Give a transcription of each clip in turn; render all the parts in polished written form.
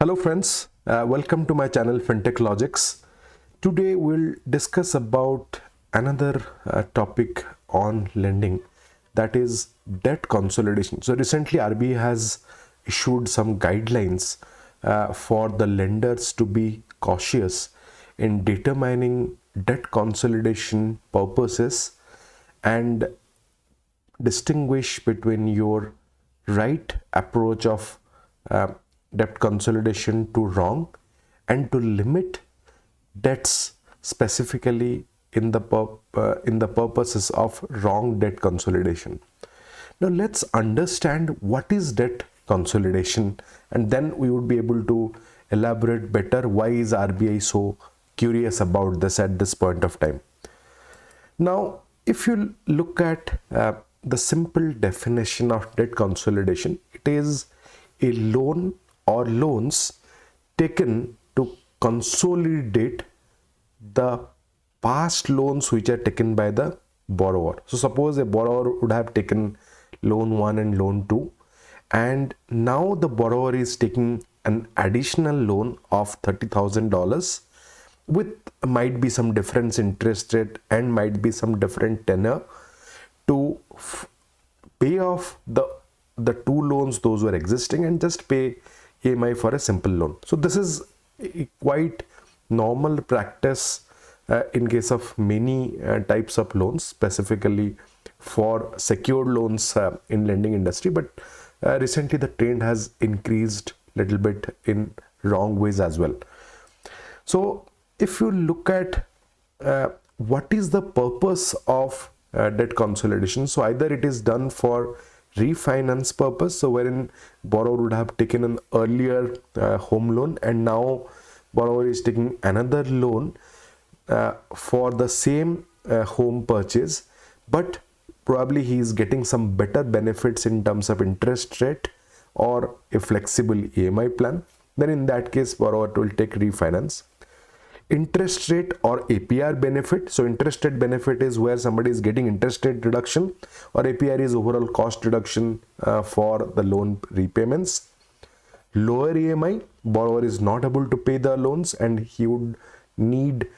Hello friends, welcome to my channel FinTech Logics. Today we'll discuss about another topic on lending, that is debt consolidation. So recently RBI has issued some guidelines for the lenders to be cautious in determining debt consolidation purposes and distinguish between your right approach of uh, debt consolidation to wrong and to limit debts specifically in the purposes of wrong debt consolidation. Now let's understand what is debt consolidation, and then we would be able to elaborate better why is RBI so curious about this at this point of time. Now, if you look at the simple definition of debt consolidation, it is a loan or loans taken to consolidate the past loans which are taken by the borrower. So suppose a borrower would have taken loan 1 and loan 2, and now the borrower is taking an additional loan of $30,000 with might be some difference interest rate and might be some different tenor to pay off the two loans those were existing and just pay EMI for a simple loan. So this is a quite normal practice in case of many types of loans, specifically for secured loans in lending industry, but recently the trend has increased little bit in wrong ways as well. So if you look at what is the purpose of debt consolidation, so either it is done for refinance purpose, so wherein borrower would have taken an earlier home loan and now borrower is taking another loan for the same home purchase, but probably he is getting some better benefits in terms of interest rate or a flexible EMI plan, then in that case borrower will take refinance. Interest rate or APR benefit. So interest rate benefit is where somebody is getting interest rate reduction, or APR is overall cost reduction for the loan repayments. Lower EMI, borrower is not able to pay the loans and he would need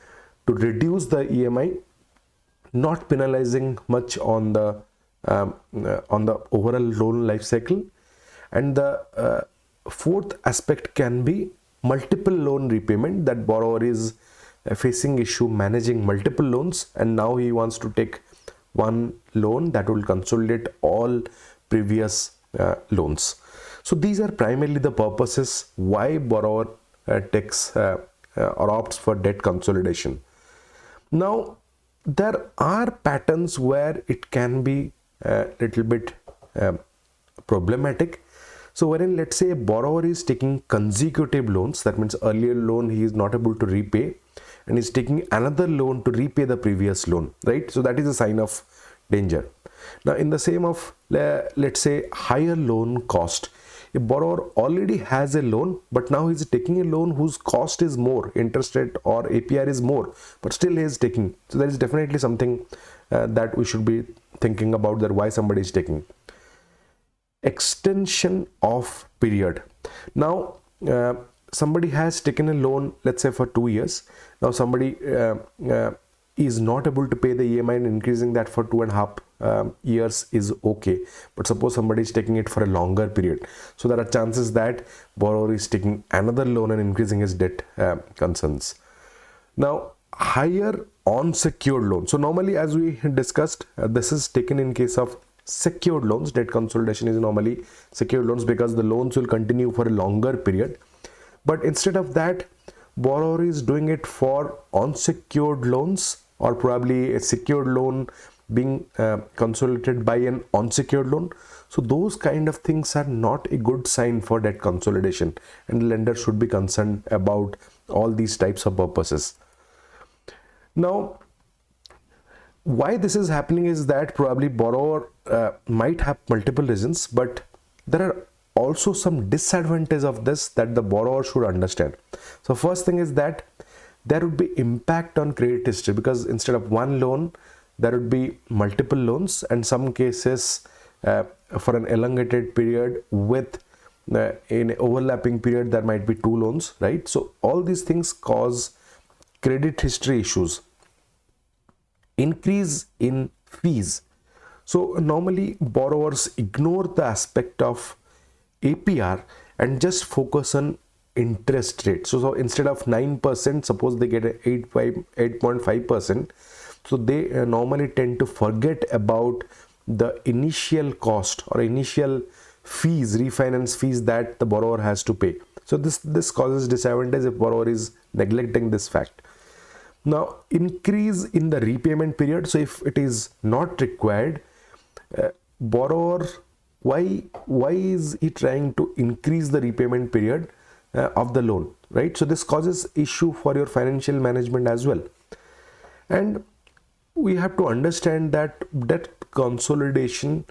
to reduce the EMI, not penalizing much on the overall loan life cycle. And the fourth aspect can be multiple loan repayment, that borrower is facing issue managing multiple loans and now he wants to take one loan that will consolidate all previous loans. So these are primarily the purposes why borrower takes or opts for debt consolidation. Now there are patterns where it can be a little bit problematic. So wherein let's say a borrower is taking consecutive loans, that means earlier loan he is not able to repay and is taking another loan to repay the previous loan, right? So that is a sign of danger. Now in the same of let's say higher loan cost, a borrower already has a loan but now he is taking a loan whose cost is more, interest rate or APR is more, but still he is taking. So there is definitely something that we should be thinking about, that why somebody is taking. Extension of period. Now somebody has taken a loan, let's say for 2 years. Now somebody is not able to pay the EMI, and increasing that for 2.5 years is okay, but suppose somebody is taking it for a longer period, so there are chances that borrower is taking another loan and increasing his debt concerns. Now higher unsecured loan. So normally, as we discussed, this is taken in case of secured loans. Debt consolidation is normally secured loans because the loans will continue for a longer period, but instead of that borrower is doing it for unsecured loans, or probably a secured loan being consolidated by an unsecured loan. So those kind of things are not a good sign for debt consolidation, and the lender should be concerned about all these types of purposes. Now why this is happening is that probably borrower might have multiple reasons, but there are also some disadvantages of this that the borrower should understand. So first thing is that there would be impact on credit history, because instead of one loan there would be multiple loans, and some cases for an elongated period with in an overlapping period there might be two loans, right? So all these things cause credit history issues. Increase in fees. So normally borrowers ignore the aspect of APR and just focus on interest rate. So instead of 9%, suppose they get a 8.5%. So they normally tend to forget about the initial cost or initial fees, refinance fees that the borrower has to pay. So this causes disadvantage if borrower is neglecting this fact. Now, increase in the repayment period. So if it is not required, borrower, why is he trying to increase the repayment period of the loan, right? So this causes issue for your financial management as well. And we have to understand that debt consolidation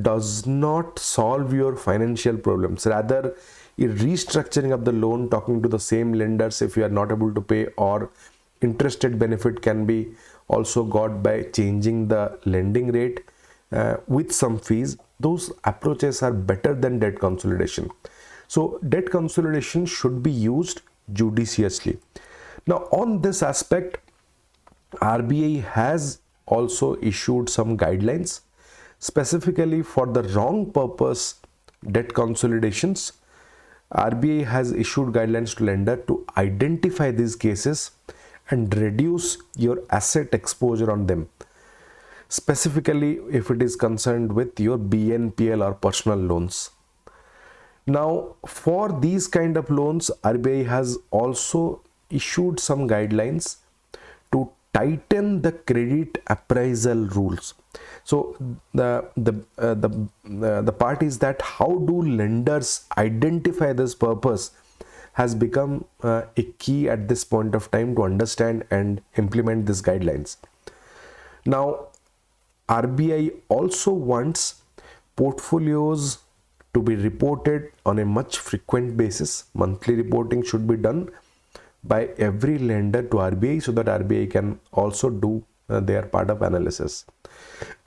does not solve your financial problems. Rather, a restructuring of the loan, talking to the same lenders if you are not able to pay, or interest rate benefit can be also got by changing the lending rate with some fees. Those approaches are better than debt consolidation. So debt consolidation should be used judiciously. Now on this aspect, RBI has also issued some guidelines specifically for the wrong purpose debt consolidations. RBI has issued guidelines to lender to identify these cases and reduce your asset exposure on them, specifically if it is concerned with your BNPL or personal loans. Now for these kind of loans, RBI has also issued some guidelines to tighten the credit appraisal rules. So the part is that how do lenders identify this purpose has become a key at this point of time to understand and implement these guidelines. Now RBI also wants portfolios to be reported on a much frequent basis. Monthly reporting should be done by every lender to RBI so that RBI can also do their part of analysis.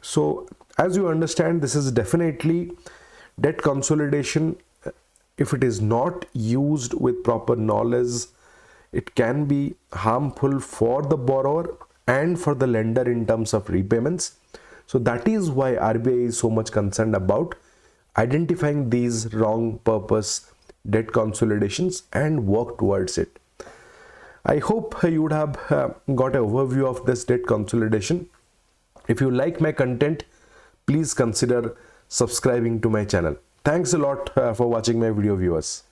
So as you understand, this is definitely debt consolidation. If it is not used with proper knowledge, it can be harmful for the borrower and for the lender in terms of repayments. So that is why RBI is so much concerned about identifying these wrong purpose debt consolidations and work towards it. I hope you would have got an overview of this debt consolidation. If you like my content, please consider subscribing to my channel. Thanks a lot for watching my video, viewers.